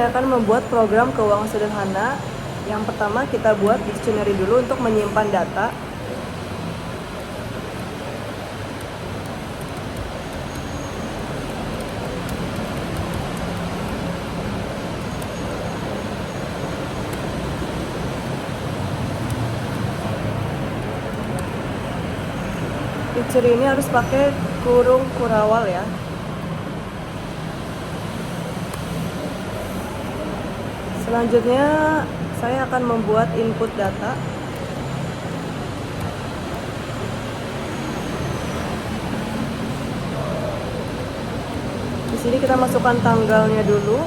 saya akan membuat program keuangan sederhana. Yang pertama kita buat dictionary dulu untuk menyimpan data. Dictionary ini harus pakai kurung kurawal ya. Selanjutnya saya akan membuat input data. Di sini kita masukkan tanggalnya dulu.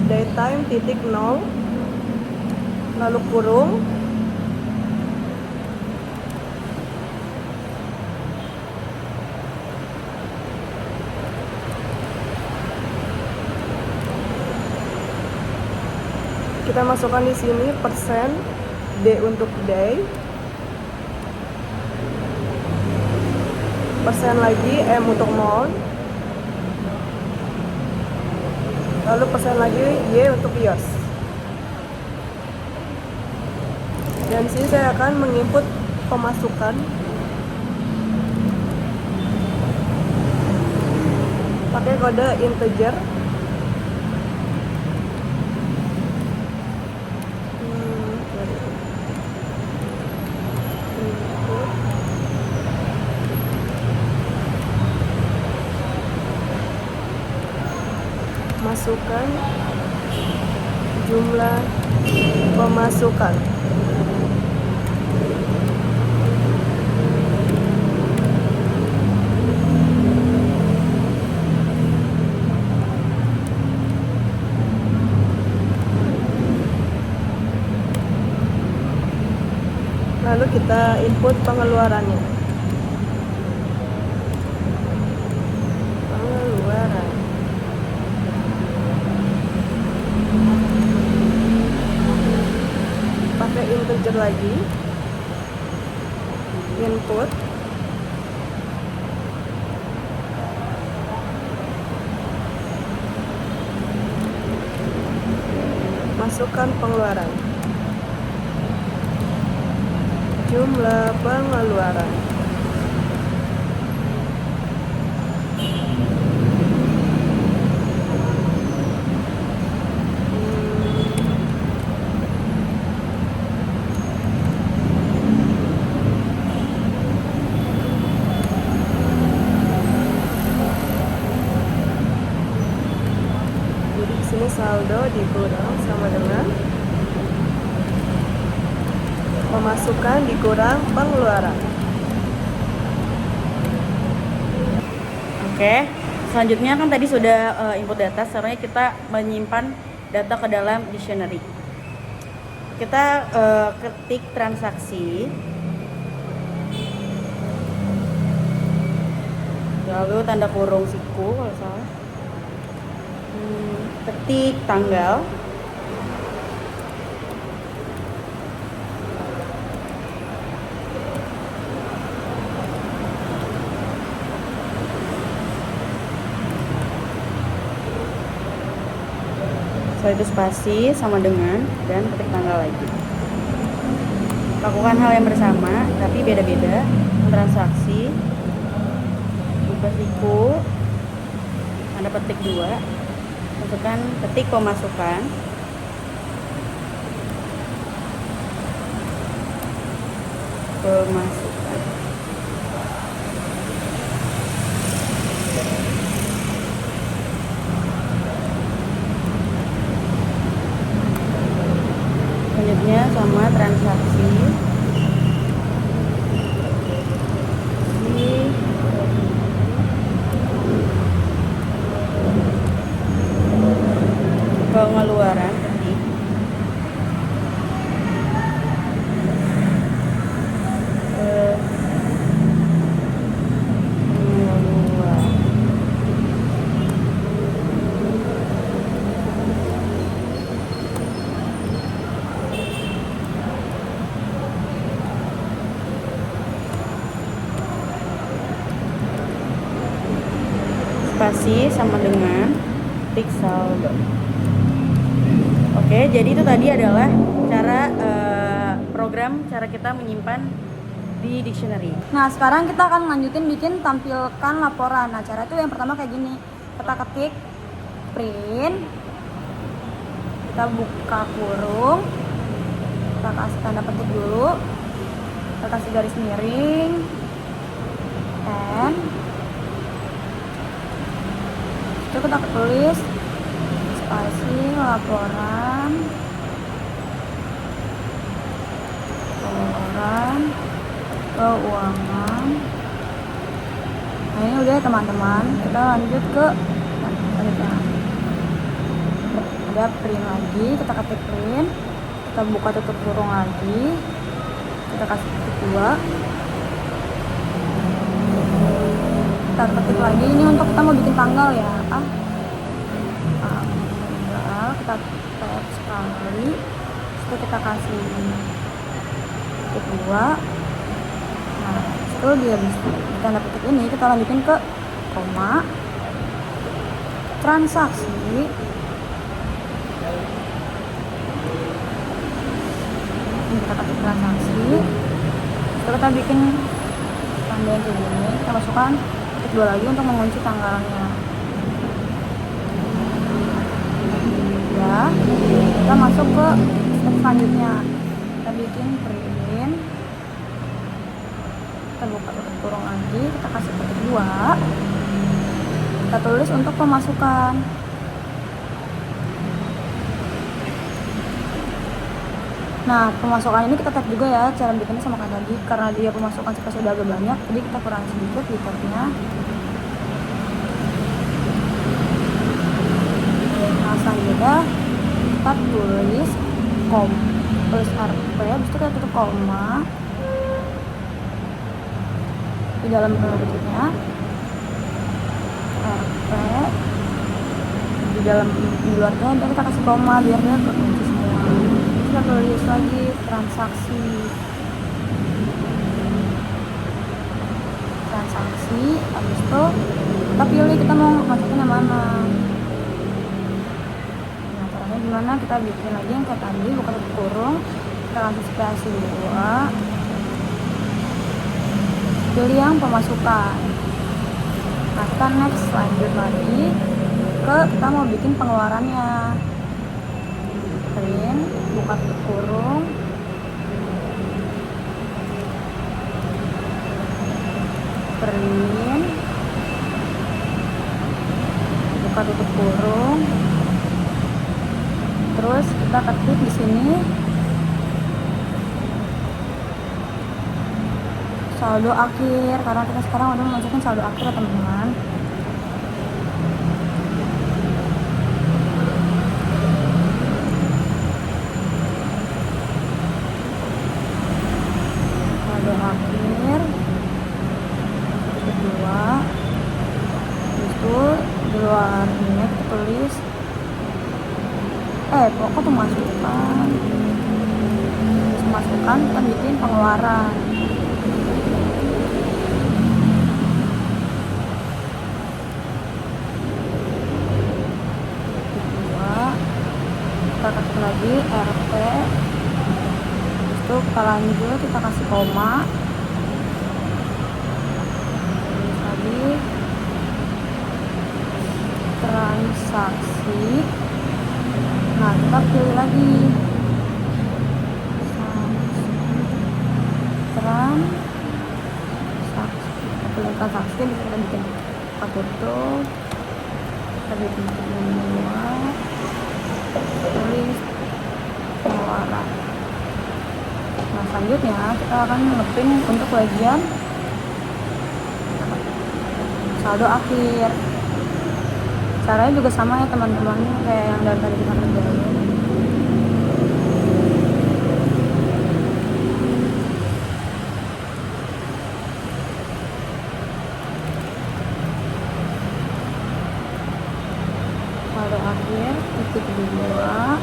Datetime titik 0, lalu kurung. Kita masukkan di sini persen, D untuk day, persen lagi, M untuk month, lalu persen lagi, Y untuk years. Dan di sini saya akan menginput pemasukan pakai kode integer. Masukkan jumlah pemasukan. Lalu kita input pengeluarannya. Pengeluaran. Pakai integer lagi. Input. Masukkan pengeluaran. Jumlah pengeluaran. Jadi di sini saldo dikurang sama dengan pemasukan dikurang pengeluaran. Oke, selanjutnya kan tadi sudah input data, sekarang kita menyimpan data ke dalam dictionary. Kita ketik transaksi, lalu tanda kurung siku kalau salah, ketik tanggal, setelah itu spasi sama dengan, dan ketik tanggal lagi. Lakukan hal yang bersama tapi beda-beda. Transaksi, buka siku, Anda petik 2, masukkan ketik pemasukan, selanjutnya sama transaksi di pengeluaran, ketik spasi sama dengan tik saldo. Oke, jadi itu tadi adalah cara kita menyimpan di dictionary. Nah, sekarang kita akan lanjutin bikin tampilkan laporan. Nah, cara itu yang pertama kayak gini. Kita ketik print, kita buka kurung, kita kasih tanda petik dulu, kita kasih garis miring, and itu kita tulis spasi laporan keuangan. Nah, ini udah teman-teman, kita lanjut ke selanjutnya. Ada print lagi, kita ketik print, kita buka tutup kurung lagi, kita kasih titik 2, kita ketik lagi. Ini untuk kita mau bikin tanggal ya, tanggal, kita tab sekali, terus kita kasih titik 2. Nah, itu dia di tanda petik ini kita lanjutin ke koma, transaksi, ini kita kasih transaksi, terus kita bikin tanda yang kayak gini, kita masukkan titik 2 lagi untuk mengunci tanggalnya. Ya, kita masuk ke step selanjutnya, kita bikin print, kita buka tutup kurung lagi, kita kasih titik 2, kita tulis untuk pemasukan. Nah, pemasukan ini kita tag juga ya, cara bikinnya sama kayak tadi, karena dia pemasukan space udah agak banyak, jadi kita kurangi sedikit di tagnya. Nah, selanjutnya kita tulis tulis RP, habis itu kita tutup koma di dalam berikutnya RP, di dalam di luarnya dan kita kasih koma biar dia terkunci semua. Kita tulis lagi transaksi, habis itu kita pilih kita mau masukin yang mana. Nah, caranya gimana, kita bikin lagi yang kayak tadi, buka tutup kurung, kita kasih spasi 2, pilih yang pemasukan. Nah, kita next lanjut lagi ke kita mau bikin pengeluarannya. Print, buka tutup kurung, print, buka tutup kurung, terus kita ketik di sini saldo akhir, karena kita sekarang udah masukin saldo akhir ya teman-teman. Saldo akhir kedua, itu di luar ini kita tulis pokok pemasukan, kita bikin pengeluaran. Kita ketik lagi RP, itu kita lanjut, kita kasih koma, terus lagi transaksi. Nah, kita pilih lagi transaksi, kita pilih transaksi, kita bikin tutup, kita bikin semua, tulis pengeluaran. Nah, selanjutnya kita akan ngeprint untuk bagian saldo akhir. Caranya juga sama ya teman-teman, kayak yang dari tadi kita kerjain. Saldo akhir titik 2,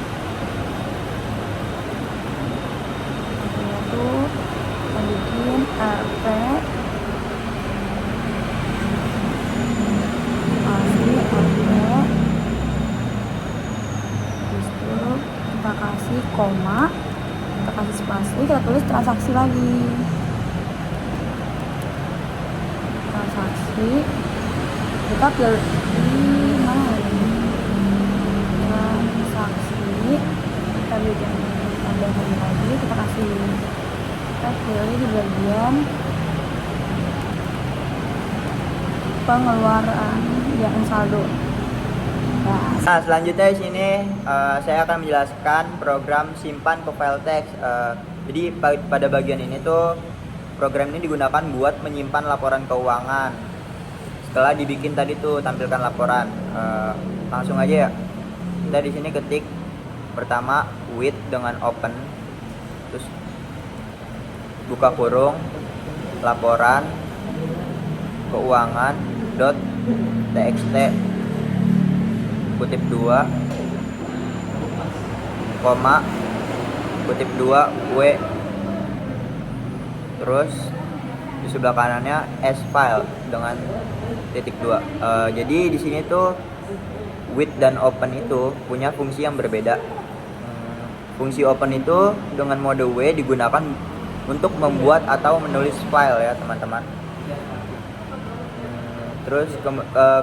itu kita bikin RP transaksi lagi. Transaksi kita pilih mana ini? Transaksi kita bikin tambahan lagi, kita kasih, kita pilih di bagian pengeluaran yang saldo. Nah, selanjutnya di sini saya akan menjelaskan program simpan ke file teks. Jadi pada bagian ini tuh program ini digunakan buat menyimpan laporan keuangan. Setelah dibikin tadi tuh tampilkan laporan, langsung aja ya. Kita di sini ketik pertama with dengan open, terus buka kurung laporan keuangan .txt kutip 2 koma kutip 2 W, terus di sebelah kanannya S file dengan titik 2. Jadi di sini tuh with dan open itu punya fungsi yang berbeda. Fungsi open itu dengan mode W digunakan untuk membuat atau menulis file ya teman-teman. Terus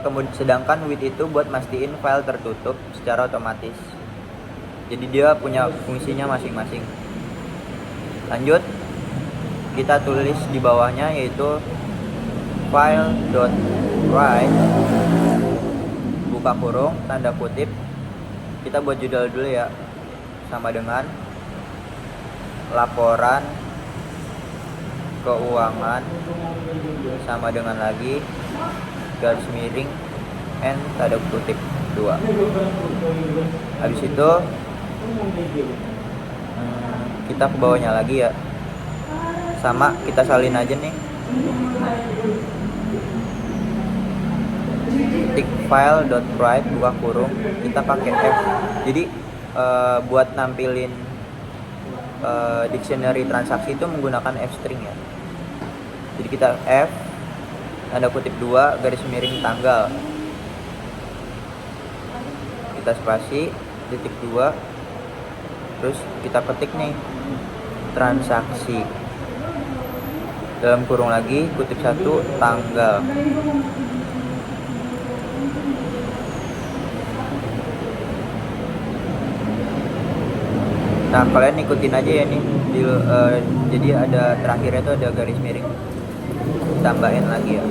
kemudian sedangkan with itu buat mastiin file tertutup secara otomatis. Jadi dia punya fungsinya masing-masing. Lanjut, kita tulis di bawahnya yaitu file.write buka kurung tanda kutip. Kita buat judul dulu ya, sama dengan laporan keuangan sama dengan lagi garis miring n tanda kutip 2. Habis itu kita ke bawahnya lagi ya, sama kita salin aja nih, ketik file.write buka kurung, kita pakai F. Jadi buat nampilin dictionary transaksi itu menggunakan F string ya. Jadi kita F tanda kutip 2 garis miring tanggal, kita spasi titik 2, terus kita ketik nih transaksi dalam kurung lagi kutip 1 tanggal. Nah kalian ikutin aja ya nih jadi ada terakhirnya tuh ada garis miring, tambahin lagi ya.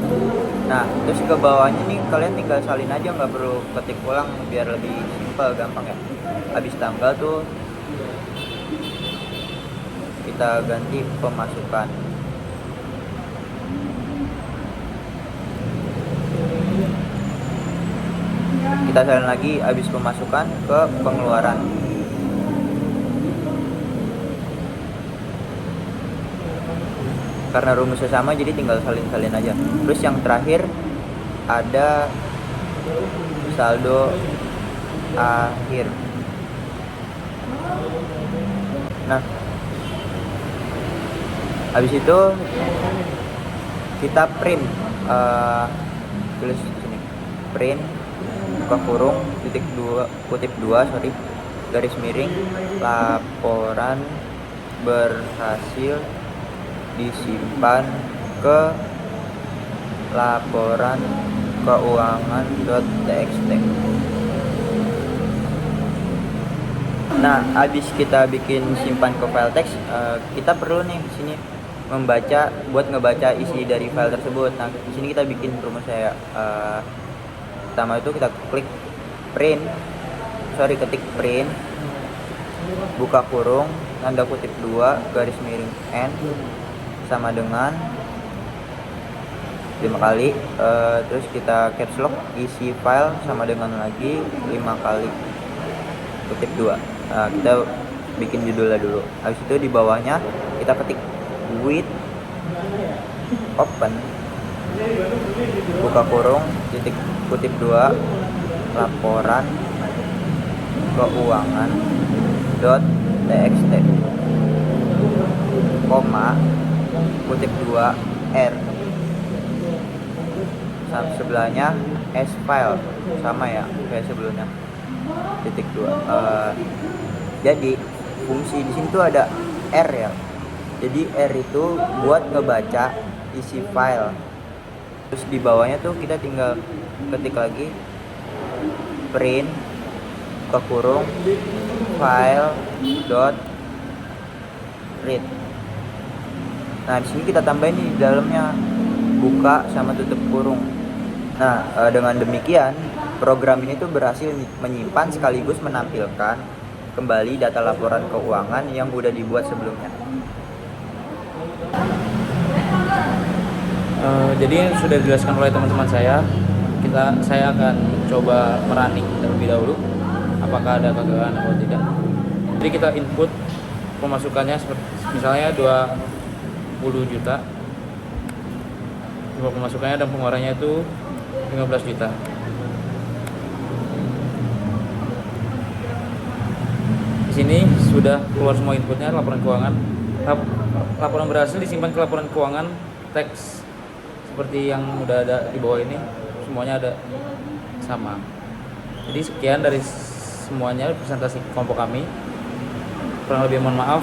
Nah terus ke bawahnya nih kalian tinggal salin aja, nggak perlu ketik ulang biar lebih simpel, gampang ya. Habis tanggal tuh kita ganti pemasukan. Kita salin lagi habis pemasukan ke pengeluaran. Karena rumusnya sama jadi tinggal salin-salin aja. Terus yang terakhir ada saldo akhir. Nah habis itu kita print, tulis sini print buka kurung titik 2 kutip 2 garis miring laporan berhasil disimpan ke laporan keuangan.txt. Nah, habis kita bikin simpan ke file teks, kita perlu nih di sini buat ngebaca isi dari file tersebut. Nah, di sini kita bikin rumusnya ya. Pertama itu kita ketik print buka kurung tanda kutip 2 garis miring n sama dengan 5 kali, terus kita caps lock isi file sama dengan lagi 5 kali kutip 2. Kita bikin judulnya dulu. Habis itu di bawahnya kita ketik with open buka kurung titik kutip 2 laporan keuangan .txt koma kutip 2 R, sebelahnya S file sama ya kayak sebelumnya titik 2. Jadi fungsi di sini tuh ada R ya. Jadi R itu buat ngebaca isi file. Terus di bawahnya tuh kita tinggal ketik lagi print buka kurung file dot read. Nah, di sini kita tambahin di dalamnya buka sama tutup kurung. Nah, dengan demikian program ini tuh berhasil menyimpan sekaligus menampilkan kembali data laporan keuangan yang udah dibuat sebelumnya. Jadi sudah dijelaskan oleh teman-teman saya. Saya akan mencoba merunning terlebih dahulu apakah ada kegagalan atau tidak. Jadi kita input pemasukannya seperti misalnya 20 juta. Pemasukannya dan pengeluarannya itu 15 juta. Di sini sudah keluar semua inputnya, laporan keuangan. Laporan berhasil disimpan ke laporan keuangan teks seperti yang udah ada di bawah ini, semuanya ada sama. Jadi sekian dari semuanya presentasi kelompok kami. Kurang lebih mohon maaf.